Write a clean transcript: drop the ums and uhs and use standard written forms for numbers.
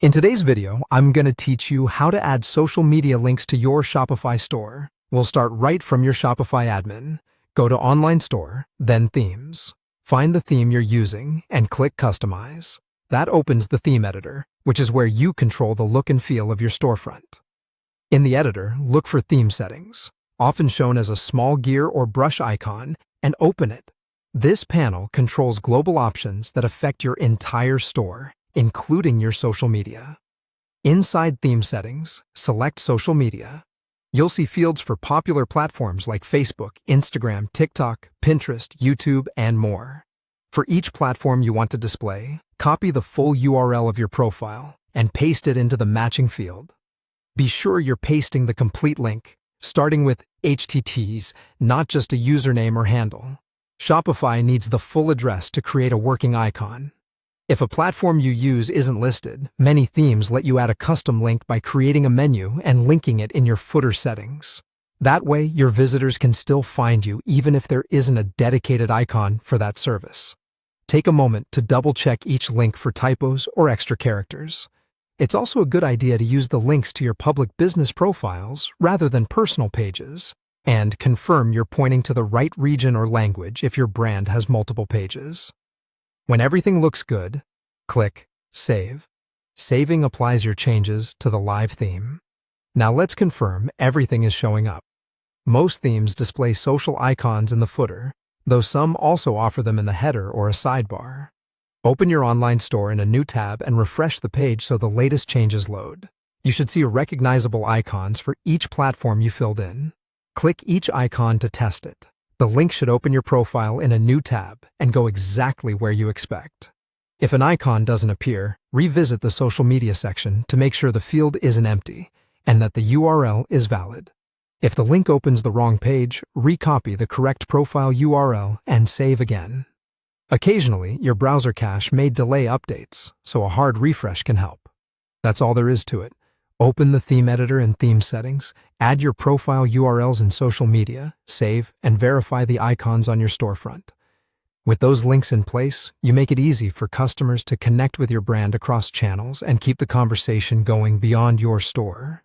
In today's video, I'm going to teach you how to add social media links to your Shopify store. We'll start right from your Shopify admin. Go to Online Store, then Themes. Find the theme you're using and click Customize. That opens the theme editor, which is where you control the look and feel of your storefront. In the editor, look for Theme Settings, often shown as a small gear or brush icon, and open it. This panel controls global options that affect your entire store, including your social media. Inside Theme Settings, select Social Media. You'll see fields for popular platforms like Facebook, Instagram, TikTok, Pinterest, YouTube, and more. For each platform you want to display, copy the full URL of your profile and paste it into the matching field. Be sure you're pasting the complete link, starting with HTTPS, not just a username or handle. Shopify needs the full address to create a working icon. If a platform you use isn't listed, many themes let you add a custom link by creating a menu and linking it in your footer settings. That way, your visitors can still find you even if there isn't a dedicated icon for that service. Take a moment to double-check each link for typos or extra characters. It's also a good idea to use the links to your public business profiles rather than personal pages, and confirm you're pointing to the right region or language if your brand has multiple pages. When everything looks good, click Save. Saving applies your changes to the live theme. Now let's confirm everything is showing up. Most themes display social icons in the footer, though some also offer them in the header or a sidebar. Open your online store in a new tab and refresh the page so the latest changes load. You should see recognizable icons for each platform you filled in. Click each icon to test it. The link should open your profile in a new tab and go exactly where you expect. If an icon doesn't appear, revisit the social media section to make sure the field isn't empty and that the URL is valid. If the link opens the wrong page, recopy the correct profile URL and save again. Occasionally, your browser cache may delay updates, so a hard refresh can help. That's all there is to it. Open the theme editor and theme settings, add your profile URLs in social media, save, and verify the icons on your storefront. With those links in place, you make it easy for customers to connect with your brand across channels and keep the conversation going beyond your store.